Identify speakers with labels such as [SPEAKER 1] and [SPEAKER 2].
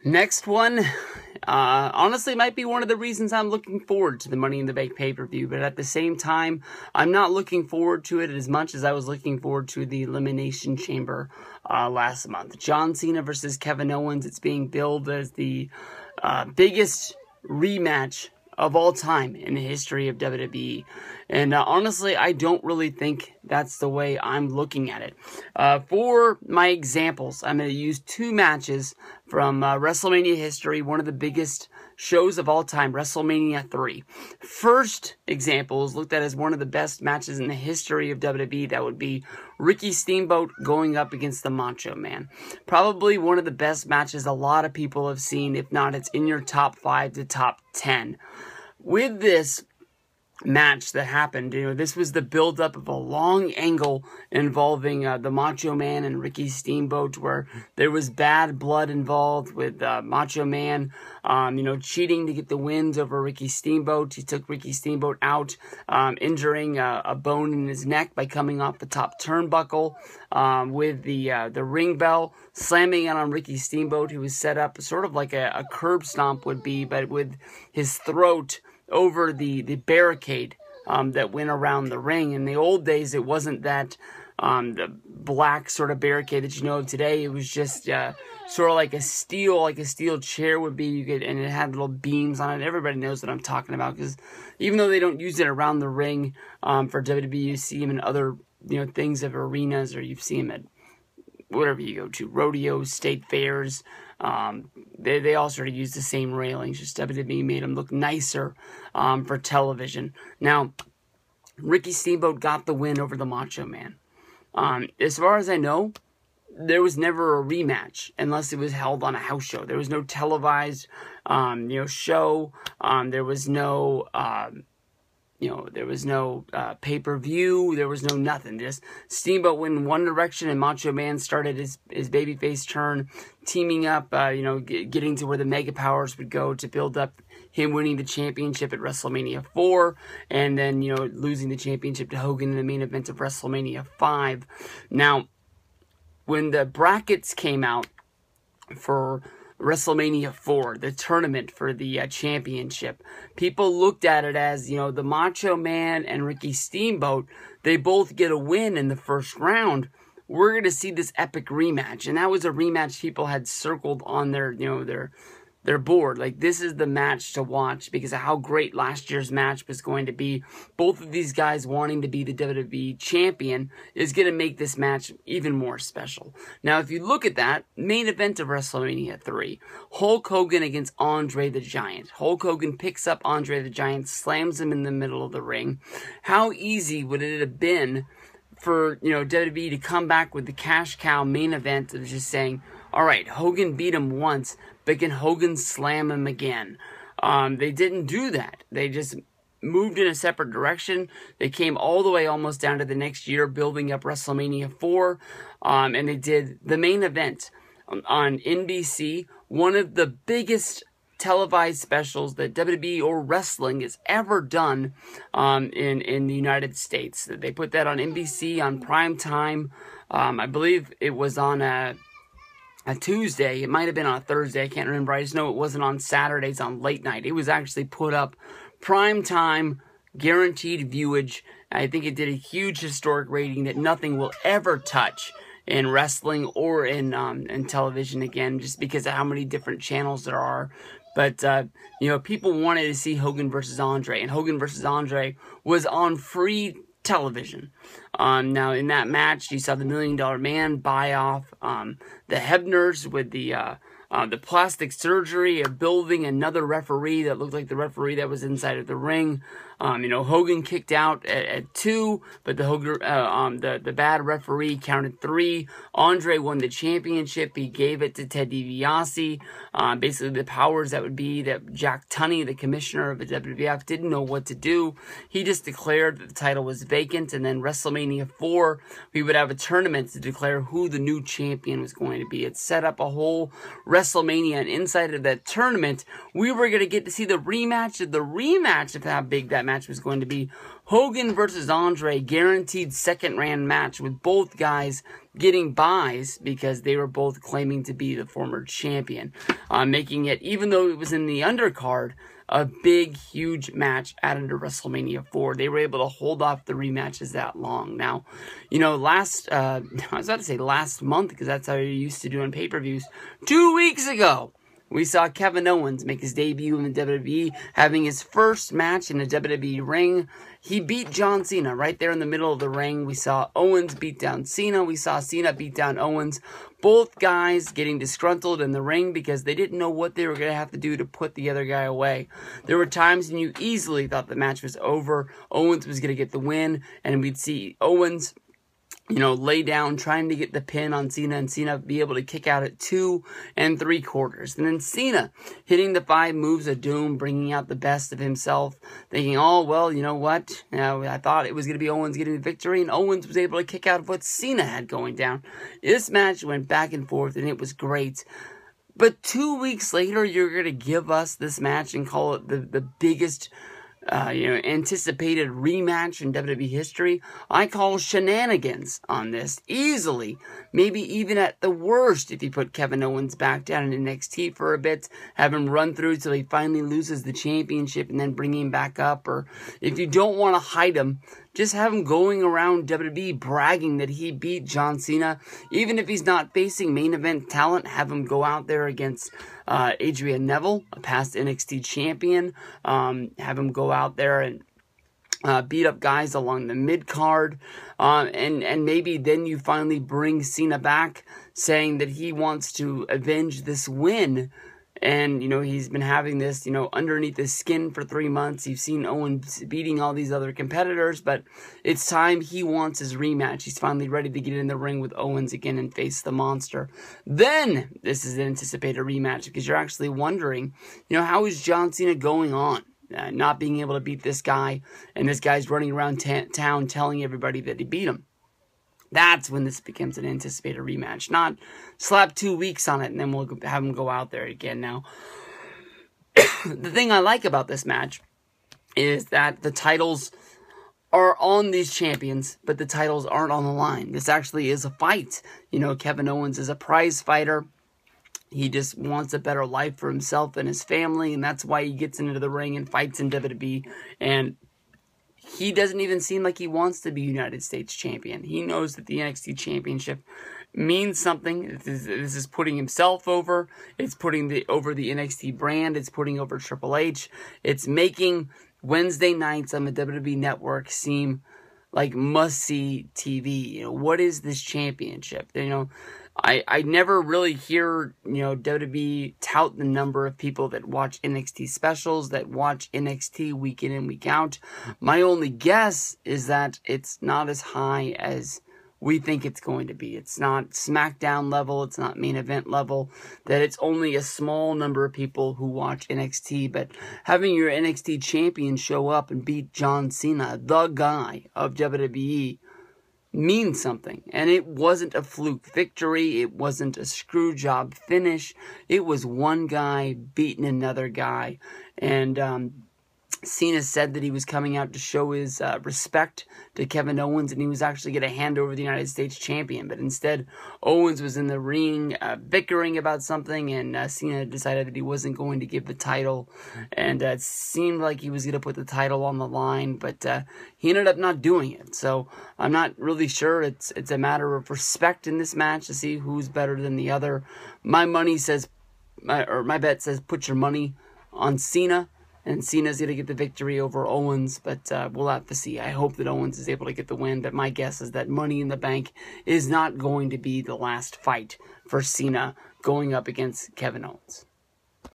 [SPEAKER 1] Next one, honestly, might be one of the reasons I'm looking forward to the Money in the Bank pay-per-view, but at the same time, I'm not looking forward to it as much as I was looking forward to the Elimination Chamber last month. John Cena versus Kevin Owens. It's being billed as the biggest rematch of all time in the history of WWE. And honestly, I don't really think that's the way I'm looking at it. For my examples, I'm going to use two matches from WrestleMania history, one of the biggest shows of all time, WrestleMania 3. First example is looked at as one of the best matches in the history of WWE. That would be Ricky Steamboat going up against the Macho Man. Probably one of the best matches a lot of people have seen. If not, it's in your top 5 to top 10. With this match that happened, this was the build-up of a long angle involving the Macho Man and Ricky Steamboat, where there was bad blood involved with Macho Man, cheating to get the wins over Ricky Steamboat. He took Ricky Steamboat out, injuring a bone in his neck by coming off the top turnbuckle with the ring bell, slamming it on Ricky Steamboat, who was set up sort of like a curb stomp would be, but with his throat over the barricade that went around the ring. In the old days, it wasn't that the black sort of barricade that you know of today. It was just sort of like a steel chair would be. And it had little beams on it. Everybody knows what I'm talking about, because even though they don't use it around the ring for WWE, you see them in other things of arenas, or you see them at wherever you go to, rodeos, state fairs. They all sort of use the same railings, just WWE made them look nicer for television. Now, Ricky Steamboat got the win over the Macho Man. As far as I know, there was never a rematch unless it was held on a house show. There was no televised show. There was no there was no pay-per-view. There was no nothing. Just Steamboat went in one direction, and Macho Man started his babyface turn, teaming up, getting to where the Mega Powers would go to build up him winning the championship at WrestleMania 4, and then, losing the championship to Hogan in the main event of WrestleMania 5. Now, when the brackets came out for WrestleMania 4, the tournament for the championship, people looked at it as, the Macho Man and Ricky Steamboat, they both get a win in the first round. We're going to see this epic rematch. And that was a rematch people had circled on their board. Like, this is the match to watch because of how great last year's match was going to be. Both of these guys wanting to be the WWE champion is going to make this match even more special. Now, if you look at that, main event of WrestleMania 3, Hulk Hogan against Andre the Giant. Hulk Hogan picks up Andre the Giant, slams him in the middle of the ring. How easy would it have been for, WWE to come back with the cash cow main event of just saying, all right, Hogan beat him once, but can Hogan slam him again? They didn't do that. They just moved in a separate direction. They came all the way almost down to the next year, building up WrestleMania 4, and they did the main event on NBC, one of the biggest televised specials that WWE or wrestling has ever done in the United States. They put that on NBC on prime time. I believe it was on a Tuesday. It might have been on a Thursday. I can't remember. I just know it wasn't on Saturdays on late night. It was actually put up prime time, guaranteed viewage. I think it did a huge historic rating that nothing will ever touch in wrestling or in television again, just because of how many different channels there are. But, people wanted to see Hogan versus Andre, and Hogan versus Andre was on free television. Now, in that match, you saw the $1 Million Man buy off the Hebners with the plastic surgery of building another referee that looked like the referee that was inside of the ring. Hogan kicked out at 2, but the bad referee counted 3. Andre won the championship. He gave it to Ted DiBiase. Basically, the powers that would be that Jack Tunney, the commissioner of the WWF, didn't know what to do. He just declared that the title was vacant, and then WrestleMania 4, we would have a tournament to declare who the new champion was going to be. It set up a whole WrestleMania, and inside of that tournament, we were going to get to see the rematch of how big that match was going to be. Hogan versus Andre, guaranteed second round match with both guys getting buys because they were both claiming to be the former champion, making it, even though it was in the undercard, a big, huge match at under WrestleMania 4. They were able to hold off the rematches that long. Now, you know, I was about to say last month, because that's how you used to do on pay-per-views. 2 weeks ago, we saw Kevin Owens make his debut in the WWE, having his first match in a WWE ring. He beat John Cena right there in the middle of the ring. We saw Owens beat down Cena. We saw Cena beat down Owens. Both guys getting disgruntled in the ring because they didn't know what they were going to have to do to put the other guy away. There were times when you easily thought the match was over. Owens was going to get the win, and we'd see Owens, you know, lay down, trying to get the pin on Cena, and Cena be able to kick out at 2 3/4. And then Cena hitting the 5 moves of doom, bringing out the best of himself, thinking, oh, well, you know what? I thought it was going to be Owens getting the victory, and Owens was able to kick out of what Cena had going down. This match went back and forth, and it was great. But 2 weeks later, you're going to give us this match and call it the biggest anticipated rematch in WWE history. I call shenanigans on this easily. Maybe even at the worst, if you put Kevin Owens back down in NXT for a bit, have him run through till he finally loses the championship and then bring him back up. Or if you don't want to hide him, just have him going around WWE bragging that he beat John Cena. Even if he's not facing main event talent, have him go out there against Adrian Neville, a past NXT champion. Have him go out there and beat up guys along the mid-card. And maybe then you finally bring Cena back, saying that he wants to avenge this win. And, you know, he's been having this, you know, underneath his skin for 3 months. You've seen Owens beating all these other competitors, but it's time he wants his rematch. He's finally ready to get in the ring with Owens again and face the monster. Then, this is an anticipated rematch, because you're actually wondering, you know, how is John Cena going on? Not being able to beat this guy, and this guy's running around town telling everybody that he beat him. That's when this becomes an anticipated rematch. Not slap 2 weeks on it and then we'll have him go out there again. Now, the thing I like about this match is that the titles are on these champions, but the titles aren't on the line. This actually is a fight. You know, Kevin Owens is a prize fighter. He just wants a better life for himself and his family, and that's why he gets into the ring and fights in WWE. And he doesn't even seem like he wants to be United States champion. He knows that the NXT championship means something. This is putting himself over. It's putting over the NXT brand. It's putting over Triple H. It's making Wednesday nights on the WWE network seem like must-see TV. You know, what is this championship? You know, I never really hear, you know, WWE tout the number of people that watch NXT specials, that watch NXT week in and week out. My only guess is that it's not as high as we think it's going to be. It's not SmackDown level, it's not main event level, that it's only a small number of people who watch NXT. But having your NXT champion show up and beat John Cena, the guy of WWE, means something. And it wasn't a fluke victory. It wasn't a screw job finish. It was one guy beating another guy. And Cena said that he was coming out to show his respect to Kevin Owens, and he was actually going to hand over the United States champion. But instead, Owens was in the ring bickering about something, and Cena decided that he wasn't going to give the title. And it seemed like he was going to put the title on the line, but he ended up not doing it. So I'm not really sure. It's a matter of respect in this match to see who's better than the other. My bet says put your money on Cena. And Cena's going to get the victory over Owens, but we'll have to see. I hope that Owens is able to get the win, but my guess is that Money in the Bank is not going to be the last fight for Cena going up against Kevin Owens.